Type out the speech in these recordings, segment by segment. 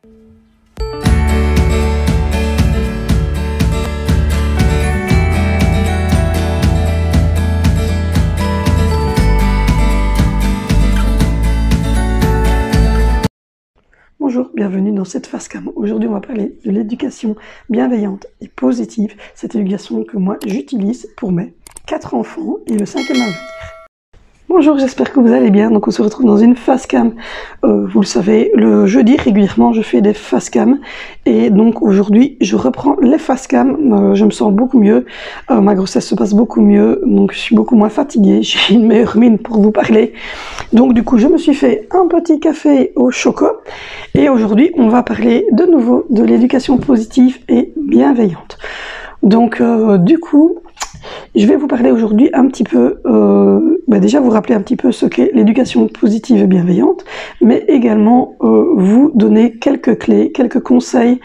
Bonjour, bienvenue dans cette Facecam. Aujourd'hui, on va parler de l'éducation bienveillante et positive. Cette éducation que moi, j'utilise pour mes 4 enfants et le 5e à venir. Bonjour, j'espère que vous allez bien. Donc, on se retrouve dans une Facecam. Vous le savez, le jeudi, régulièrement, je fais des Facecam. Et donc, aujourd'hui, je reprends les Facecam. Je me sens beaucoup mieux. Ma grossesse se passe beaucoup mieux. Donc, je suis beaucoup moins fatiguée. J'ai une meilleure mine pour vous parler. Donc, du coup, je me suis fait un petit café au choco. Et aujourd'hui, on va parler de nouveau de l'éducation positive et bienveillante. Donc, du coup, je vais vous parler aujourd'hui un petit peu, déjà vous rappeler un petit peu ce qu'est l'éducation positive et bienveillante, mais également vous donner quelques clés, quelques conseils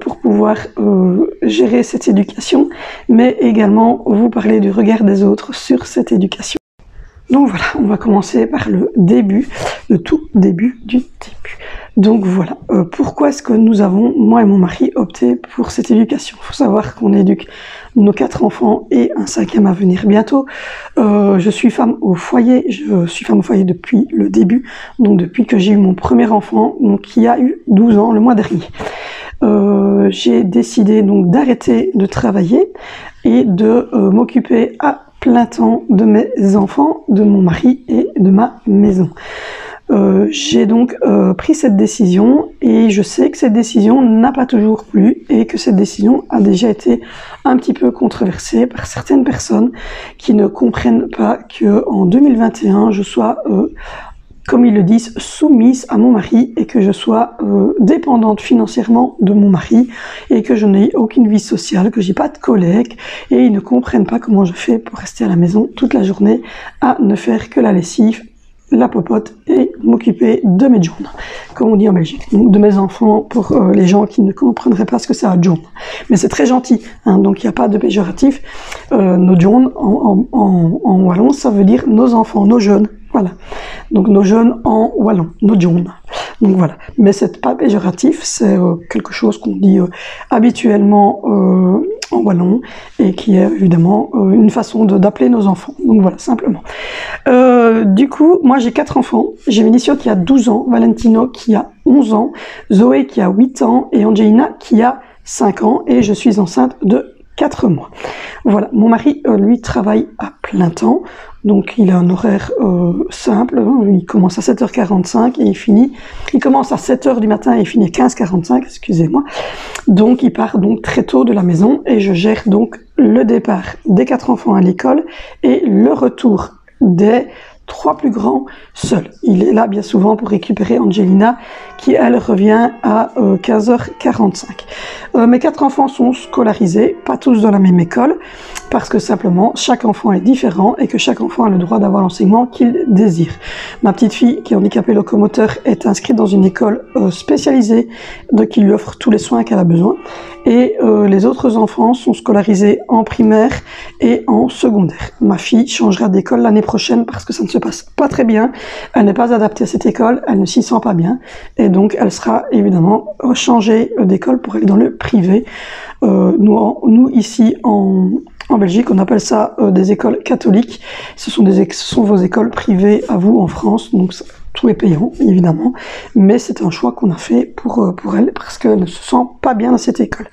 pour pouvoir gérer cette éducation, mais également vous parler du regard des autres sur cette éducation. Donc voilà, on va commencer par le début, le tout début du début. Donc voilà, pourquoi est-ce que nous avons, moi et mon mari, opté pour cette éducation? Il faut savoir qu'on éduque nos 4 enfants et un 5e à venir bientôt. Je suis femme au foyer, depuis le début, donc depuis que j'ai eu mon premier enfant, donc qui a eu 12 ans le mois dernier. J'ai décidé donc d'arrêter de travailler et de m'occuper à plein temps de mes enfants, de mon mari et de ma maison. J'ai donc pris cette décision et je sais que cette décision n'a pas toujours plu et que cette décision a déjà été un petit peu controversée par certaines personnes qui ne comprennent pas que en 2021 je sois comme ils le disent, soumise à mon mari et que je sois dépendante financièrement de mon mari et que je n'ai aucune vie sociale, que j'ai pas de collègues et ils ne comprennent pas comment je fais pour rester à la maison toute la journée à ne faire que la lessive, la popote et m'occuper de mes journées, comme on dit en Belgique, donc de mes enfants pour les gens qui ne comprendraient pas ce que c'est un journe. Mais c'est très gentil, hein, donc il n'y a pas de péjoratif. Nos journes en wallon, ça veut dire nos enfants, nos jeunes. Voilà, donc nos jeunes en wallon, nos jeunes. Donc voilà, mais c'est pas péjoratif, c'est quelque chose qu'on dit habituellement en wallon et qui est évidemment une façon d'appeler nos enfants. Donc voilà, simplement. Du coup, moi j'ai 4 enfants. J'ai Vinicio qui a 12 ans, Valentino qui a 11 ans, Zoé qui a 8 ans et Angelina qui a 5 ans et je suis enceinte de 4 mois. Voilà, mon mari, lui, travaille à plein temps, donc il a un horaire simple, hein, il commence à 7h45 et il commence à 7h du matin et il finit à 15h45, excusez-moi. Donc il part donc très tôt de la maison et je gère donc le départ des 4 enfants à l'école et le retour des 3 plus grands seuls. Il est là bien souvent pour récupérer Angelina qui elle revient à 15h45. Mes 4 enfants sont scolarisés, pas tous dans la même école, parce que simplement chaque enfant est différent et que chaque enfant a le droit d'avoir l'enseignement qu'il désire. Ma petite fille qui est handicapée locomoteur est inscrite dans une école spécialisée qui lui offre tous les soins qu'elle a besoin et les autres enfants sont scolarisés en primaire et en secondaire. Ma fille changera d'école l'année prochaine parce que ça ne se passe pas très bien, elle n'est pas adaptée à cette école, elle ne s'y sent pas bien et donc elle sera évidemment changée d'école pour aller dans le privé. Nous ici en Belgique, on appelle ça des écoles catholiques. Ce sont vos écoles privées à vous en France, donc tout est payant évidemment, mais c'est un choix qu'on a fait pour elle parce qu'elle ne se sent pas bien dans cette école.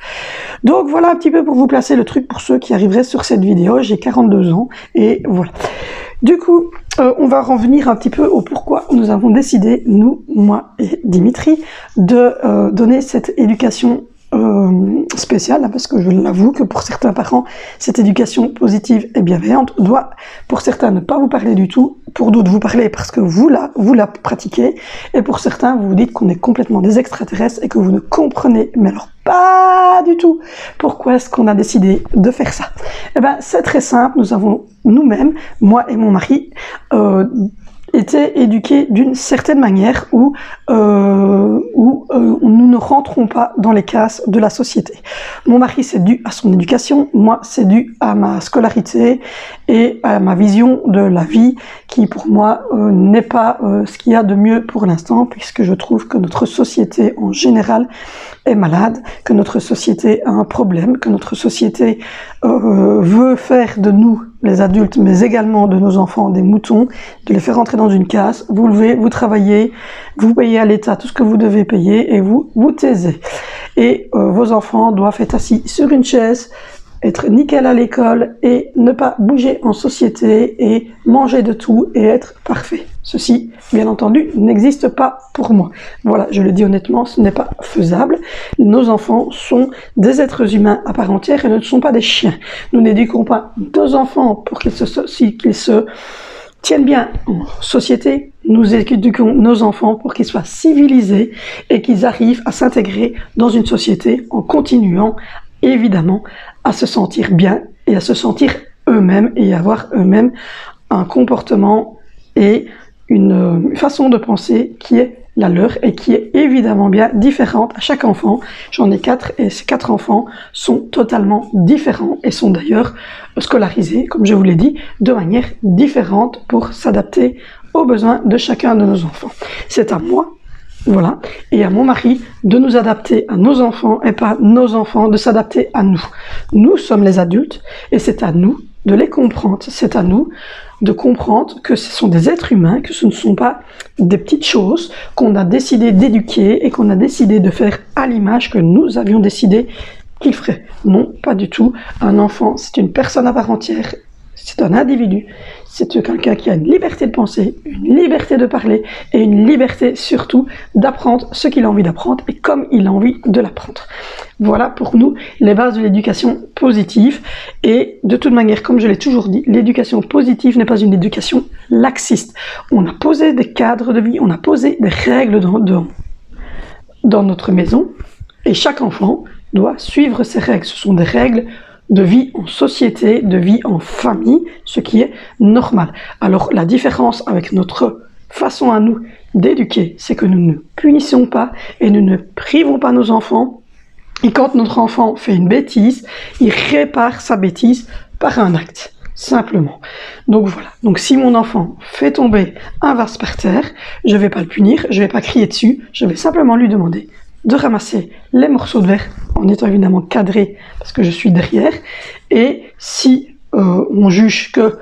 Donc voilà un petit peu pour vous placer le truc pour ceux qui arriveraient sur cette vidéo. J'ai 42 ans et voilà. Du coup, on va revenir un petit peu au pourquoi nous avons décidé, nous, moi et Dimitri, de donner cette éducation spéciale, parce que je l'avoue que pour certains parents, cette éducation positive et bienveillante doit, pour certains, ne pas vous parler du tout, pour d'autres vous parler parce que vous la pratiquez, et pour certains, vous vous dites qu'on est complètement des extraterrestres et que vous ne comprenez, mais alors pas du tout, pourquoi est-ce qu'on a décidé de faire ça. Eh ben, c'est très simple, nous avons nous-mêmes, moi et mon mari, été éduqués d'une certaine manière où nous ne rentrons pas dans les cases de la société. Mon mari, c'est dû à son éducation, moi, c'est dû à ma scolarité et à ma vision de la vie qui, pour moi, n'est pas ce qu'il y a de mieux pour l'instant, puisque je trouve que notre société, en général, est malade, que notre société a un problème, que notre société veut faire de nous, les adultes, mais également de nos enfants, des moutons, de les faire entrer dans une case. Vous levez, vous travaillez, vous payez à l'État tout ce que vous devez payer et vous vous taisez. Et vos enfants doivent être assis sur une chaise, être nickel à l'école et ne pas bouger en société et manger de tout et être parfait. Ceci, bien entendu, n'existe pas pour moi. Voilà, je le dis honnêtement, ce n'est pas faisable. Nos enfants sont des êtres humains à part entière et ne sont pas des chiens. Nous n'éduquons pas nos enfants pour qu'ils se tiennent bien en société. Nous éduquons nos enfants pour qu'ils soient civilisés et qu'ils arrivent à s'intégrer dans une société en continuant, évidemment, à se sentir bien et à se sentir eux-mêmes et avoir eux-mêmes un comportement et une façon de penser qui est la leur et qui est évidemment bien différente à chaque enfant. J'en ai 4 et ces 4 enfants sont totalement différents et sont d'ailleurs scolarisés, comme je vous l'ai dit, de manière différente pour s'adapter aux besoins de chacun de nos enfants. C'est à moi, voilà, et à mon mari de nous adapter à nos enfants et pas nos enfants de s'adapter à nous. Nous sommes les adultes et c'est à nous de les comprendre. C'est à nous de comprendre que ce sont des êtres humains, que ce ne sont pas des petites choses qu'on a décidé d'éduquer et qu'on a décidé de faire à l'image que nous avions décidé qu'il ferait. Non, pas du tout. Un enfant, c'est une personne à part entière. C'est un individu, c'est quelqu'un qui a une liberté de penser, une liberté de parler et une liberté surtout d'apprendre ce qu'il a envie d'apprendre et comme il a envie de l'apprendre. Voilà pour nous les bases de l'éducation positive et de toute manière, comme je l'ai toujours dit, l'éducation positive n'est pas une éducation laxiste. On a posé des cadres de vie, on a posé des règles dans notre maison et chaque enfant doit suivre ces règles. Ce sont des règles de vie en société, de vie en famille, ce qui est normal. Alors la différence avec notre façon à nous d'éduquer, c'est que nous ne punissons pas et nous ne privons pas nos enfants. Et quand notre enfant fait une bêtise, il répare sa bêtise par un acte, simplement. Donc voilà. Donc si mon enfant fait tomber un vase par terre, je ne vais pas le punir, je ne vais pas crier dessus, je vais simplement lui demander de ramasser les morceaux de verre en étant évidemment cadré parce que je suis derrière. Et si on juge que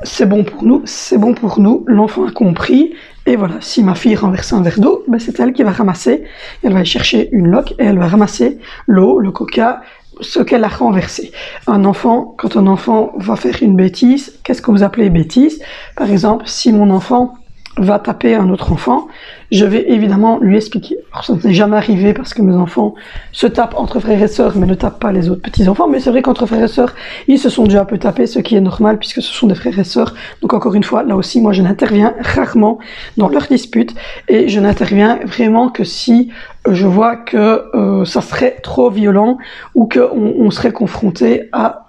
c'est bon pour nous, c'est bon pour nous, l'enfant a compris. Et voilà, si ma fille renverse un verre d'eau, ben c'est elle qui va ramasser. Elle va aller chercher une loque et elle va ramasser l'eau, le coca, ce qu'elle a renversé. Un enfant, quand un enfant va faire une bêtise, qu'est-ce que vous appelez bêtise? Par exemple, si mon enfant va taper un autre enfant, je vais évidemment lui expliquer. Alors ça n'est jamais arrivé parce que mes enfants se tapent entre frères et sœurs mais ne tapent pas les autres petits-enfants, mais c'est vrai qu'entre frères et sœurs, ils se sont déjà un peu tapés, ce qui est normal puisque ce sont des frères et sœurs. Donc encore une fois, là aussi, moi je n'interviens rarement dans leurs disputes et je n'interviens vraiment que si je vois que ça serait trop violent ou qu'on serait confronté à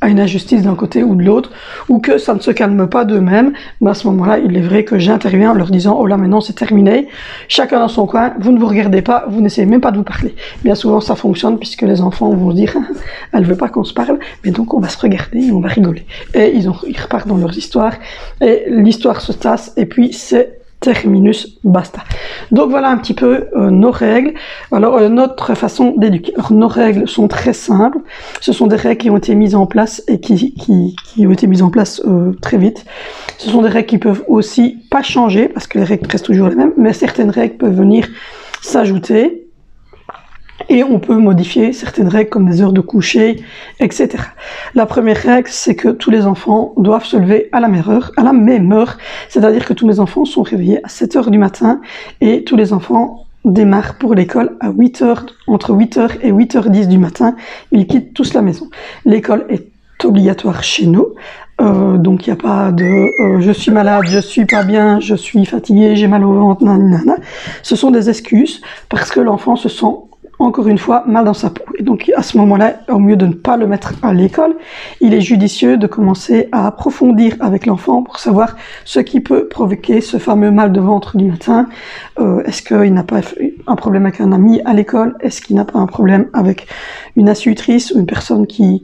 une injustice d'un côté ou de l'autre, ou que ça ne se calme pas d'eux-mêmes, mais à ce moment-là, il est vrai que j'interviens en leur disant « Oh là, maintenant c'est terminé, chacun dans son coin, vous ne vous regardez pas, vous n'essayez même pas de vous parler. » Bien souvent, ça fonctionne puisque les enfants vont se dire « Elle veut pas qu'on se parle, mais donc on va se regarder et on va rigoler. » Et ils repartent dans leurs histoires, et l'histoire se tasse, et puis c'est terminus basta. Donc voilà un petit peu nos règles. Alors notre façon d'éduquer. Nos règles sont très simples. Ce sont des règles qui ont été mises en place et qui ont été mises en place très vite. Ce sont des règles qui peuvent aussi pas changer parce que les règles restent toujours les mêmes, mais certaines règles peuvent venir s'ajouter. Et on peut modifier certaines règles comme des heures de coucher, etc. La première règle, c'est que tous les enfants doivent se lever à la même heure, c'est-à-dire que tous les enfants sont réveillés à 7 heures du matin et tous les enfants démarrent pour l'école à 8 heures, entre 8h et 8h10 du matin. Ils quittent tous la maison. L'école est obligatoire chez nous. Donc il n'y a pas de je suis malade, je suis pas bien, je suis fatigué, j'ai mal au ventre, nanana. Ce sont des excuses parce que l'enfant se sent encore une fois, mal dans sa peau. Et donc, à ce moment-là, au mieux de ne pas le mettre à l'école, il est judicieux de commencer à approfondir avec l'enfant pour savoir ce qui peut provoquer ce fameux mal de ventre du matin. Est-ce qu'il n'a pas un problème avec un ami à l'école? Est-ce qu'il n'a pas un problème avec une institutrice ou une personne qui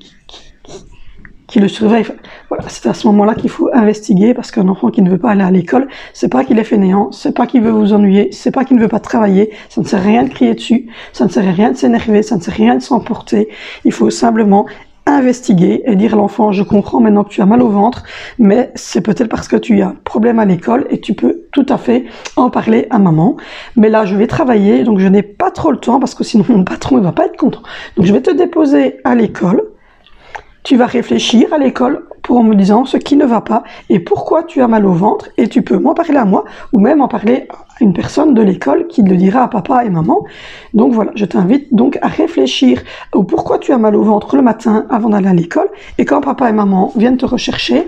le surveille? Voilà, c'est à ce moment-là qu'il faut investiguer, parce qu'un enfant qui ne veut pas aller à l'école, c'est pas qu'il est fainéant, c'est pas qu'il veut vous ennuyer, c'est pas qu'il ne veut pas travailler, ça ne sert à rien de crier dessus, ça ne sert à rien de s'énerver, ça ne sert à rien de s'emporter. Il faut simplement investiguer et dire à l'enfant: je comprends maintenant que tu as mal au ventre, mais c'est peut-être parce que tu as un problème à l'école et tu peux tout à fait en parler à maman. Mais là, je vais travailler, donc je n'ai pas trop le temps, parce que sinon mon patron ne va pas être content. Donc je vais te déposer à l'école. Tu vas réfléchir à l'école en me disant ce qui ne va pas et pourquoi tu as mal au ventre, et tu peux m'en parler à moi ou même en parler à une personne de l'école qui le dira à papa et maman. Donc voilà, je t'invite donc à réfléchir au pourquoi tu as mal au ventre le matin avant d'aller à l'école, et quand papa et maman viennent te rechercher,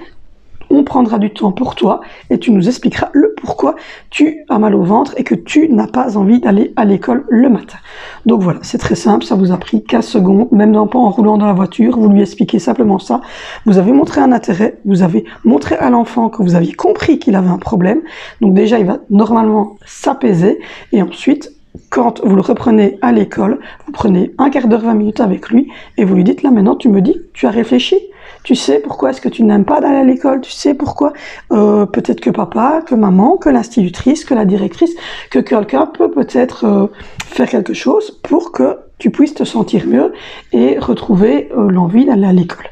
on prendra du temps pour toi et tu nous expliqueras le pourquoi tu as mal au ventre et que tu n'as pas envie d'aller à l'école le matin. Donc voilà, c'est très simple, ça vous a pris 15 secondes, même pas en roulant dans la voiture, vous lui expliquez simplement ça. Vous avez montré un intérêt, vous avez montré à l'enfant que vous aviez compris qu'il avait un problème. Donc déjà, il va normalement s'apaiser, et ensuite, quand vous le reprenez à l'école, vous prenez un quart d'heure, 20 minutes avec lui et vous lui dites: là maintenant tu me dis, tu as réfléchi? Tu sais pourquoi est-ce que tu n'aimes pas d'aller à l'école? Tu sais pourquoi? Peut-être que papa, que maman, que l'institutrice, que la directrice, que quelqu'un peut peut-être faire quelque chose pour que tu puisses te sentir mieux et retrouver l'envie d'aller à l'école.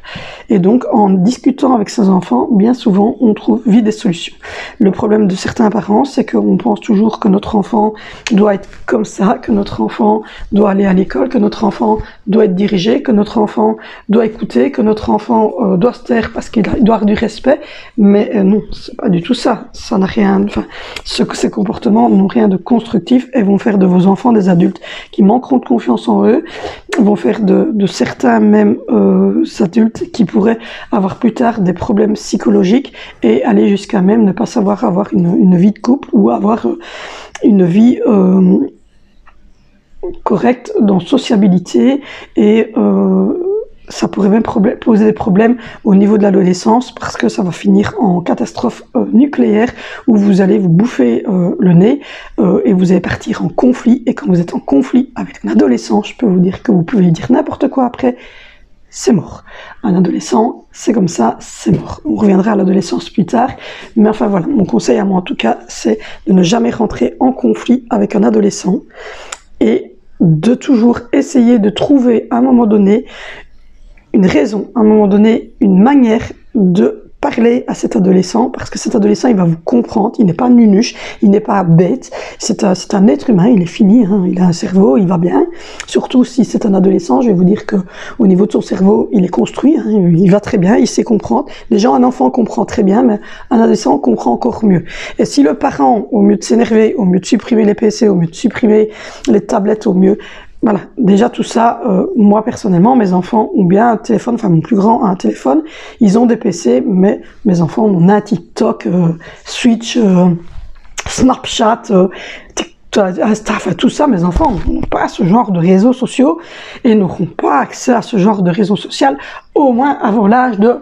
Et donc, en discutant avec ses enfants, bien souvent, on trouve vite des solutions. Le problème de certains parents, c'est qu'on pense toujours que notre enfant doit être comme ça, que notre enfant doit aller à l'école, que notre enfant doit être dirigé, que notre enfant doit écouter, que notre enfant doit se taire parce qu'il doit avoir du respect. Mais non, c'est pas du tout ça. Ça n'a rien, enfin, ces comportements n'ont rien de constructif et vont faire de vos enfants des adultes qui manqueront de confiance en eux, vont faire de certains même adultes qui pourraient avoir plus tard des problèmes psychologiques et aller jusqu'à même ne pas savoir avoir une vie de couple ou avoir une vie correcte dans sociabilité, et ça pourrait même poser des problèmes au niveau de l'adolescence, parce que ça va finir en catastrophe nucléaire où vous allez vous bouffer le nez et vous allez partir en conflit. Et quand vous êtes en conflit avec un adolescent, je peux vous dire que vous pouvez lui dire n'importe quoi après, c'est mort. Un adolescent, c'est comme ça, c'est mort. On reviendra à l'adolescence plus tard, mais enfin voilà, mon conseil à moi en tout cas, c'est de ne jamais rentrer en conflit avec un adolescent et de toujours essayer de trouver à un moment donné une raison, à un moment donné, une manière de parler à cet adolescent, parce que cet adolescent, il va vous comprendre, il n'est pas nunuche, il n'est pas bête, c'est un être humain, il est fini, hein, il a un cerveau, il va bien, surtout si c'est un adolescent, je vais vous dire que au niveau de son cerveau, il est construit, hein, il va très bien, il sait comprendre. Déjà, un enfant comprend très bien, mais un adolescent comprend encore mieux. Et si le parent, au mieux de s'énerver, au mieux de supprimer les PC, au mieux de supprimer les tablettes, au mieux, voilà, déjà tout ça, moi personnellement, mes enfants ont bien un téléphone, enfin mon plus grand a un téléphone, ils ont des PC, mais mes enfants ont un TikTok, Switch, Snapchat, Insta, enfin tout ça, mes enfants n'ont pas ce genre de réseaux sociaux et n'auront pas accès à ce genre de réseau social au moins avant l'âge de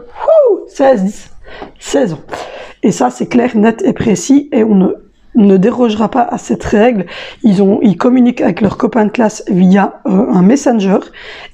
16 ans. Et ça c'est clair, net et précis, et on ne dérogera pas à cette règle. Ils communiquent avec leurs copains de classe via un messenger,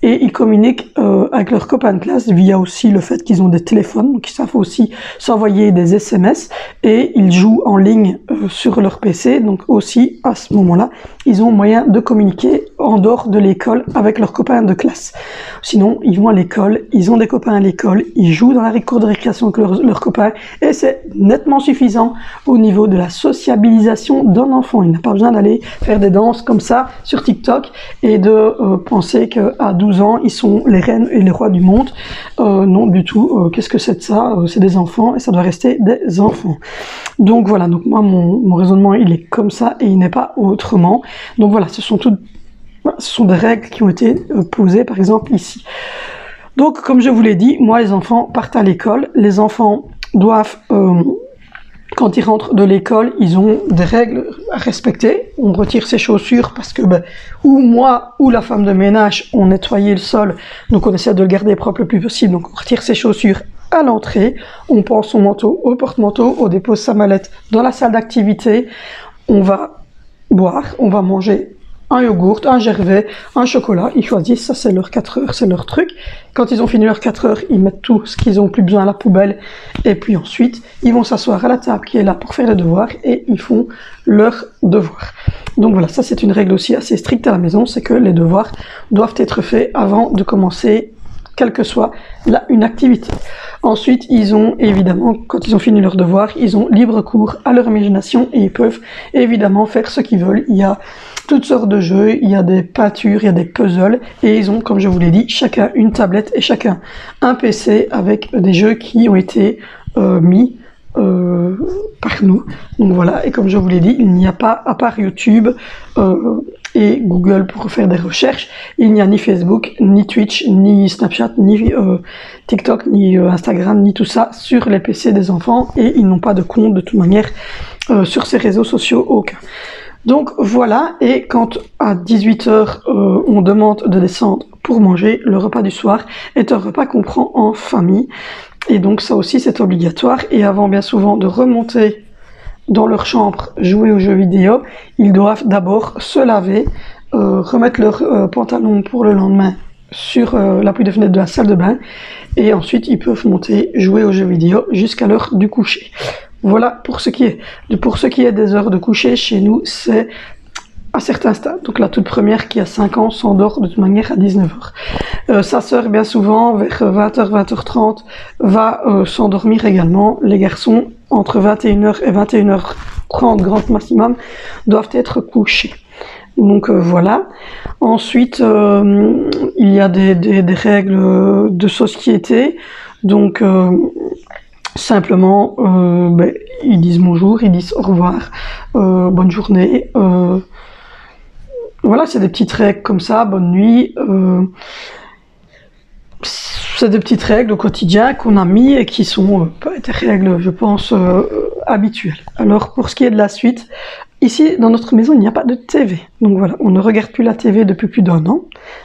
et ils communiquent avec leurs copains de classe via aussi le fait qu'ils ont des téléphones, donc ils savent aussi s'envoyer des SMS, et ils jouent en ligne sur leur PC, donc aussi à ce moment-là, ils ont moyen de communiquer en dehors de l'école avec leurs copains de classe. Sinon, ils vont à l'école, ils ont des copains à l'école, ils jouent dans la cour de récréation avec leurs copains, et c'est nettement suffisant au niveau de la sociabilité d'un enfant. Il n'a pas besoin d'aller faire des danses comme ça sur TikTok et de penser qu'à 12 ans, ils sont les reines et les rois du monde. Non, du tout. Qu'est-ce que c'est de ça? C'est des enfants et ça doit rester des enfants. Donc voilà, donc moi, mon raisonnement, il est comme ça et il n'est pas autrement. Donc voilà, ce sont des règles qui ont été posées, par exemple, ici. Donc, comme je vous l'ai dit, moi, les enfants partent à l'école. Les enfants doivent quand ils rentrent de l'école, ils ont des règles à respecter. On retire ses chaussures parce que ou moi ou la femme de ménage ont nettoyé le sol, donc on essaie de le garder propre le plus possible. Donc on retire ses chaussures à l'entrée, on pend son manteau au porte-manteau, on dépose sa mallette dans la salle d'activité, on va boire, on va manger un yogourt, un gervais, un chocolat, ils choisissent, ça c'est leur 4 heures, c'est leur truc. Quand ils ont fini leurs 4 heures, ils mettent tout ce qu'ils ont plus besoin à la poubelle, et puis ensuite, ils vont s'asseoir à la table qui est là pour faire les devoirs, et ils font leurs devoirs. Donc voilà, ça c'est une règle aussi assez stricte à la maison, c'est que les devoirs doivent être faits avant de commencer quelle que soit une activité. Ensuite, ils ont évidemment, quand ils ont fini leurs devoirs, ils ont libre cours à leur imagination et ils peuvent évidemment faire ce qu'ils veulent. Il y a toutes sortes de jeux, il y a des peintures, il y a des puzzles et ils ont, comme je vous l'ai dit, chacun une tablette et chacun un PC avec des jeux qui ont été mis par nous. Donc voilà, et comme je vous l'ai dit, il n'y a pas, à part YouTube et Google pour faire des recherches, il n'y a ni Facebook, ni Twitch, ni Snapchat, ni TikTok, ni Instagram, ni tout ça sur les PC des enfants et ils n'ont pas de compte de toute manière sur ces réseaux sociaux, aucun. Donc voilà, et quand à 18 h on demande de descendre pour manger, le repas du soir est un repas qu'on prend en famille. Et donc ça aussi c'est obligatoire, et avant bien souvent de remonter dans leur chambre, jouer aux jeux vidéo, ils doivent d'abord se laver, remettre leurs pantalons pour le lendemain sur l'appui de fenêtre de la salle de bain, et ensuite ils peuvent monter jouer aux jeux vidéo jusqu'à l'heure du coucher. Voilà pour ce qui est. Pour ce qui est des heures de coucher, chez nous c'est à certains stades. Donc la toute première qui a 5 ans s'endort de toute manière à 19 h. Sa sœur bien souvent vers 20 h, 20 h 30 va s'endormir également. Les garçons entre 21 h et 21 h 30 grand maximum doivent être couchés. Donc voilà. Ensuite il y a des règles de société. Donc simplement ils disent bonjour, ils disent au revoir, bonne journée. Voilà, c'est des petites règles comme ça, bonne nuit. C'est des petites règles au quotidien qu'on a mis et qui sont des règles, je pense, habituelles. Alors, pour ce qui est de la suite, ici, dans notre maison, il n'y a pas de TV. Donc voilà, on ne regarde plus la TV depuis plus d'1 an.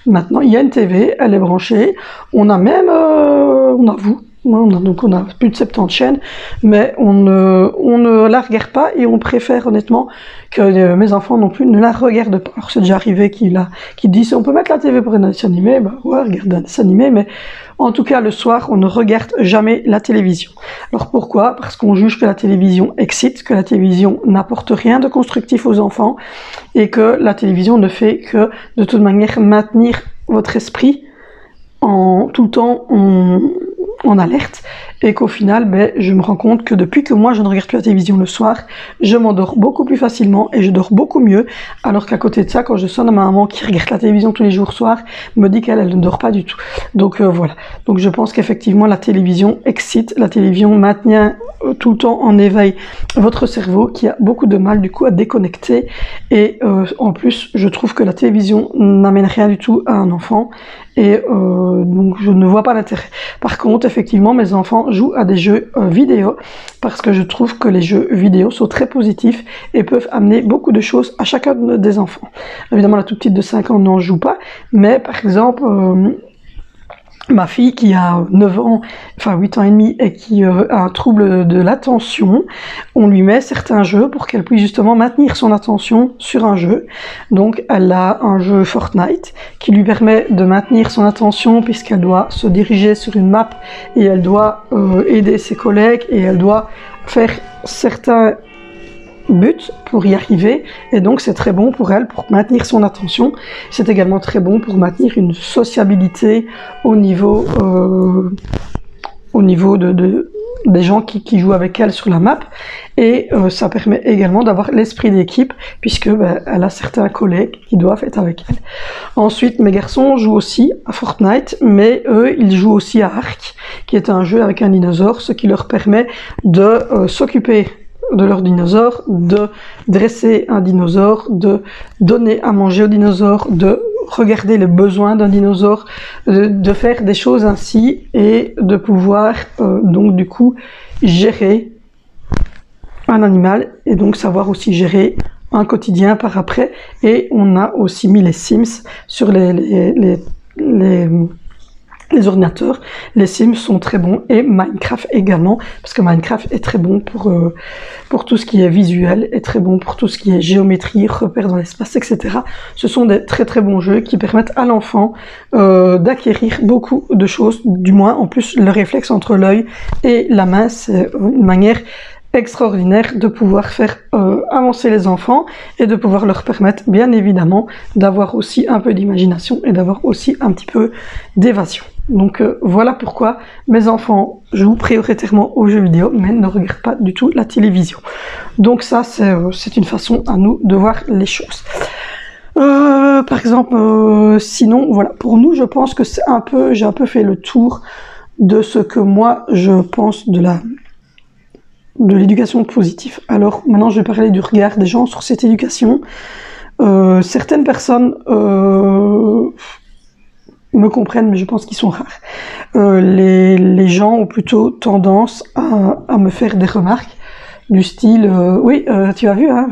Maintenant, il y a une TV, elle est branchée. On a même, on a vous. Donc on a plus de 70 chaînes, mais on ne la regarde pas et on préfère honnêtement que mes enfants non plus ne la regardent pas. Alors c'est déjà arrivé qu'ils disent on peut mettre la TV pour un dessin animé, bah ouais, regarde un dessin animé, mais en tout cas le soir on ne regarde jamais la télévision. Alors pourquoi? Parce qu'on juge que la télévision excite, que la télévision n'apporte rien de constructif aux enfants et que la télévision ne fait que de toute manière maintenir votre esprit tout le temps en alerte, et qu'au final, je me rends compte que depuis que moi je ne regarde plus la télévision le soir, je m'endors beaucoup plus facilement et je dors beaucoup mieux, alors qu'à côté de ça, quand je sonne à ma maman qui regarde la télévision tous les jours soir, me dit qu'elle ne dort pas du tout. Donc voilà, donc je pense qu'effectivement la télévision excite, la télévision maintient tout le temps en éveil votre cerveau qui a beaucoup de mal du coup à déconnecter, et en plus je trouve que la télévision n'amène rien du tout à un enfant, et donc je ne vois pas l'intérêt. Par contre, effectivement, mes enfants jouent à des jeux vidéo parce que je trouve que les jeux vidéo sont très positifs et peuvent amener beaucoup de choses à chacun des enfants. Évidemment, la toute petite de 5 ans n'en joue pas, mais par exemple, ma fille qui a 9 ans, enfin 8 ans et demi, et qui a un trouble de l'attention, on lui met certains jeux pour qu'elle puisse justement maintenir son attention sur un jeu. Donc elle a un jeu Fortnite qui lui permet de maintenir son attention puisqu'elle doit se diriger sur une map et elle doit aider ses collègues et elle doit faire certains but pour y arriver, et donc c'est très bon pour elle pour maintenir son attention. C'est également très bon pour maintenir une sociabilité au niveau des gens qui jouent avec elle sur la map, et ça permet également d'avoir l'esprit d'équipe puisque elle a certains collègues qui doivent être avec elle. Ensuite, mes garçons jouent aussi à Fortnite, mais eux ils jouent aussi à Ark, qui est un jeu avec un dinosaure, ce qui leur permet de s'occuper de leur dinosaure, de dresser un dinosaure, de donner à manger au dinosaure, de regarder les besoins d'un dinosaure, de faire des choses ainsi, et de pouvoir donc du coup gérer un animal et donc savoir aussi gérer un quotidien par après. Et on a aussi mis les Sims sur les ordinateurs. Les Sims sont très bons et Minecraft également, parce que Minecraft est très bon pour tout ce qui est visuel, est très bon pour tout ce qui est géométrie, repères dans l'espace, etc. Ce sont des très très bons jeux qui permettent à l'enfant d'acquérir beaucoup de choses, du moins en plus le réflexe entre l'œil et la main, c'est une manière extraordinaire de pouvoir faire avancer les enfants et de pouvoir leur permettre bien évidemment d'avoir aussi un peu d'imagination et d'avoir aussi un petit peu d'évasion. Donc voilà pourquoi mes enfants jouent prioritairement aux jeux vidéo mais ne regardent pas du tout la télévision. Donc ça c'est une façon à nous de voir les choses. Par exemple, sinon voilà, pour nous je pense que j'ai un peu fait le tour de ce que moi je pense de l'éducation positive. Alors maintenant je vais parler du regard des gens sur cette éducation. Certaines personnes me comprennent, mais je pense qu'ils sont rares. Les gens ont plutôt tendance à me faire des remarques du style oui, tu as vu, hein,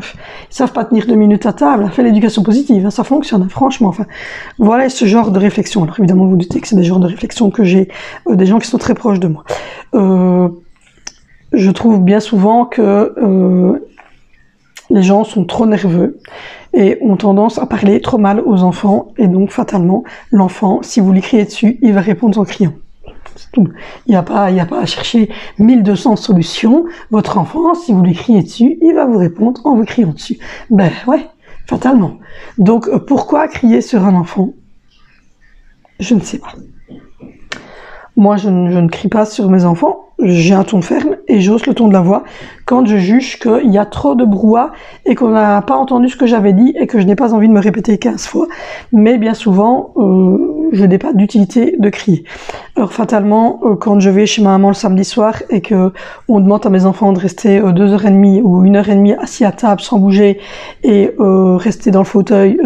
ils savent pas tenir 2 minutes à table, fais l'éducation positive, hein, ça fonctionne, hein, franchement. Enfin, voilà ce genre de réflexion. Alors évidemment, vous vous doutez que c'est des genres de réflexions que j'ai des gens qui sont très proches de moi. Je trouve bien souvent que les gens sont trop nerveux et ont tendance à parler trop mal aux enfants, et donc fatalement, l'enfant, si vous lui criez dessus, il va répondre en criant. C'est tout. Il n'y a pas à chercher 1200 solutions. Votre enfant, si vous lui criez dessus, il va vous répondre en vous criant dessus. Ben ouais, fatalement. Donc pourquoi crier sur un enfant? Je ne sais pas. Moi, je ne crie pas sur mes enfants. J'ai un ton ferme et j'hausse le ton de la voix quand je juge qu'il y a trop de brouhaha et qu'on n'a pas entendu ce que j'avais dit et que je n'ai pas envie de me répéter 15 fois. Mais bien souvent, je n'ai pas d'utilité de crier. Alors fatalement, quand je vais chez ma maman le samedi soir et que on demande à mes enfants de rester 2h30 ou 1h30 assis à table sans bouger et rester dans le fauteuil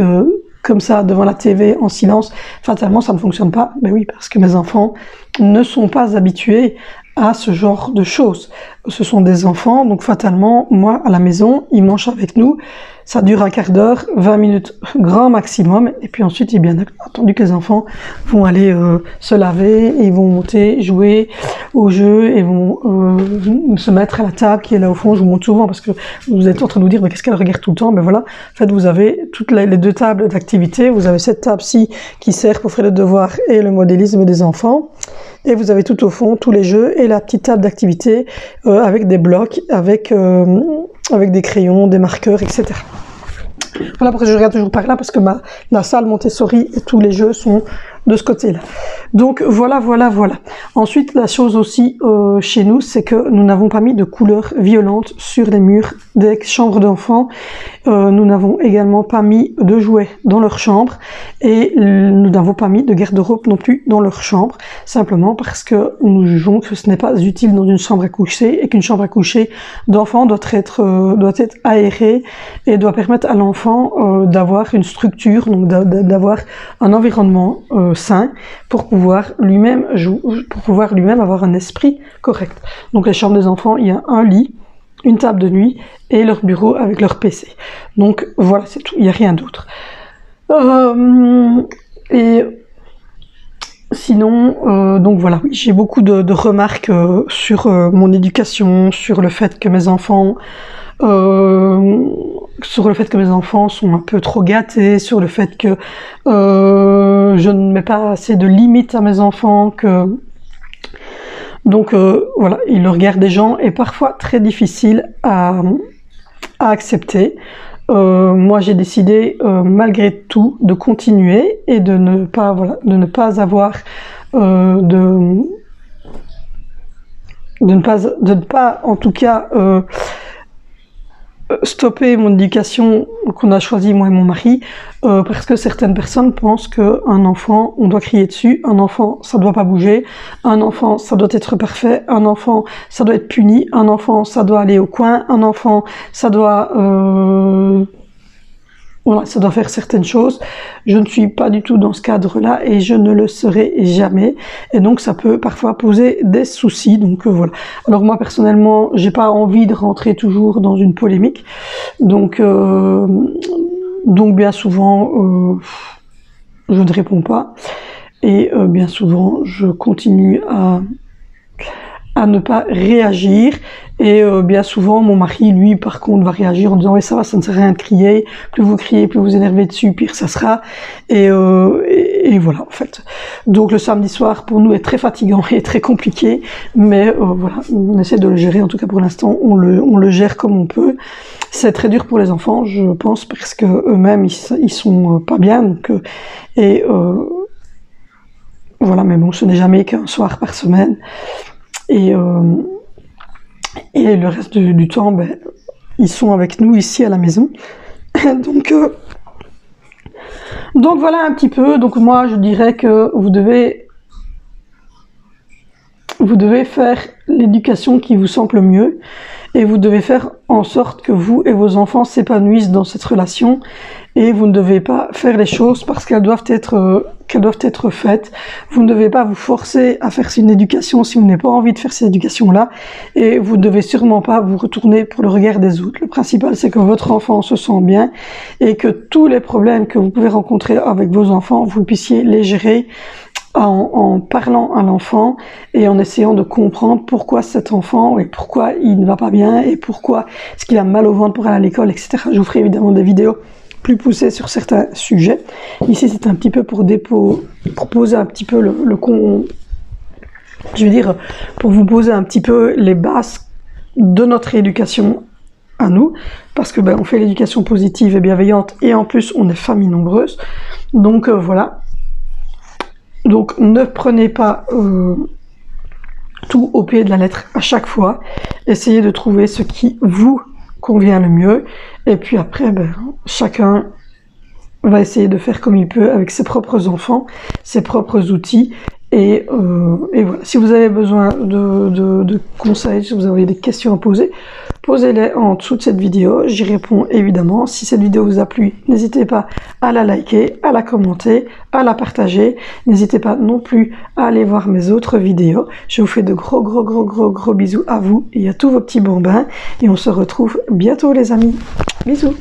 comme ça devant la TV en silence, fatalement ça ne fonctionne pas. Ben oui, parce que mes enfants ne sont pas habitués à ce genre de choses. Ce sont des enfants, donc fatalement, moi, à la maison, ils mangent avec nous, ça dure un quart d'heure, 20 minutes grand maximum, et puis ensuite, il est bien entendu que les enfants vont aller se laver, et ils vont monter, jouer au jeu, et vont se mettre à la table qui est là au fond. Je vous montre souvent, parce que vous êtes en train de vous dire, mais qu'est-ce qu'elle regarde tout le temps? Mais voilà, en fait, vous avez toutes les 2 tables d'activité, vous avez cette table-ci qui sert pour faire le devoir et le modélisme des enfants, et vous avez tout au fond tous les jeux et la petite table d'activité avec des blocs, avec des crayons, des marqueurs, etc. Voilà pourquoi je regarde toujours par là, parce que la salle Montessori et tous les jeux sont de ce côté-là. Donc voilà. Ensuite, la chose aussi chez nous, c'est que nous n'avons pas mis de couleurs violentes sur les murs des chambres d'enfants. Nous n'avons également pas mis de jouets dans leur chambre et nous n'avons pas mis de garde-robe non plus dans leur chambre, simplement parce que nous jugeons que ce n'est pas utile dans une chambre à coucher et qu'une chambre à coucher d'enfant doit être aérée et doit permettre à l'enfant d'avoir une structure, donc d'avoir un environnement sain pour pouvoir lui-même avoir un esprit correct. Donc les chambres des enfants, il y a un lit, une table de nuit et leur bureau avec leur PC. Donc voilà, c'est tout, il n'y a rien d'autre. Et sinon, donc voilà, oui, j'ai beaucoup de remarques sur mon éducation, sur le fait que mes enfants sont un peu trop gâtés, sur le fait que je ne mets pas assez de limites à mes enfants, donc voilà, et le regard des gens est parfois très difficile à accepter. Moi j'ai décidé malgré tout de continuer et de ne pas avoir de ne pas en tout cas stopper mon éducation qu'on a choisi moi et mon mari, parce que certaines personnes pensent qu'un enfant, on doit crier dessus, un enfant, ça doit pas bouger, un enfant, ça doit être parfait, un enfant, ça doit être puni, un enfant, ça doit aller au coin, un enfant, ça doit voilà, ça doit faire certaines choses. Je ne suis pas du tout dans ce cadre-là et je ne le serai jamais. Et donc, ça peut parfois poser des soucis. Donc, voilà. Alors, moi, personnellement, j'ai pas envie de rentrer toujours dans une polémique. Donc bien souvent, je ne réponds pas. Et bien souvent, je continue à ne pas réagir. Et bien souvent, mon mari, lui, par contre, va réagir en disant « Oui, ça va, ça ne sert à rien de crier. Plus vous criez, plus vous énervez dessus, pire ça sera. » Et voilà, en fait. Donc, le samedi soir, pour nous, est très fatigant et très compliqué. Mais voilà, on essaie de le gérer. En tout cas, pour l'instant, on le gère comme on peut. C'est très dur pour les enfants, je pense, parce que eux-mêmes, ils sont pas bien. Donc, voilà, mais bon, ce n'est jamais qu'un soir par semaine. Et le reste du temps, ben, ils sont avec nous ici à la maison. Donc voilà un petit peu. Donc moi, je dirais que vous devez faire l'éducation qui vous semble le mieux. Et vous devez faire en sorte que vous et vos enfants s'épanouissent dans cette relation. Et vous ne devez pas faire les choses parce qu'elles doivent être faites. Vous ne devez pas vous forcer à faire une éducation si vous n'avez pas envie de faire cette éducation-là. Et vous ne devez sûrement pas vous retourner pour le regard des autres. Le principal, c'est que votre enfant se sent bien et que tous les problèmes que vous pouvez rencontrer avec vos enfants, vous puissiez les gérer en parlant à l'enfant et en essayant de comprendre pourquoi cet enfant et pourquoi il ne va pas bien et pourquoi est-ce qu'il a mal au ventre pour aller à l'école, etc. Je vous ferai évidemment des vidéos plus poussées sur certains sujets. Ici, c'est un petit peu pour poser un petit peu pour vous poser un petit peu les bases de notre éducation à nous, parce que on fait l'éducation positive et bienveillante et en plus, on est famille nombreuse. Donc voilà. Donc, ne prenez pas tout au pied de la lettre à chaque fois. Essayez de trouver ce qui vous convient le mieux. Et puis après, chacun va essayer de faire comme il peut avec ses propres enfants, ses propres outils. Et voilà. Si vous avez besoin de conseils, si vous avez des questions à poser, posez-les en dessous de cette vidéo. J'y réponds évidemment. Si cette vidéo vous a plu, n'hésitez pas à la liker, à la commenter, à la partager. N'hésitez pas non plus à aller voir mes autres vidéos. Je vous fais de gros bisous à vous et à tous vos petits bambins. Et on se retrouve bientôt les amis. Bisous.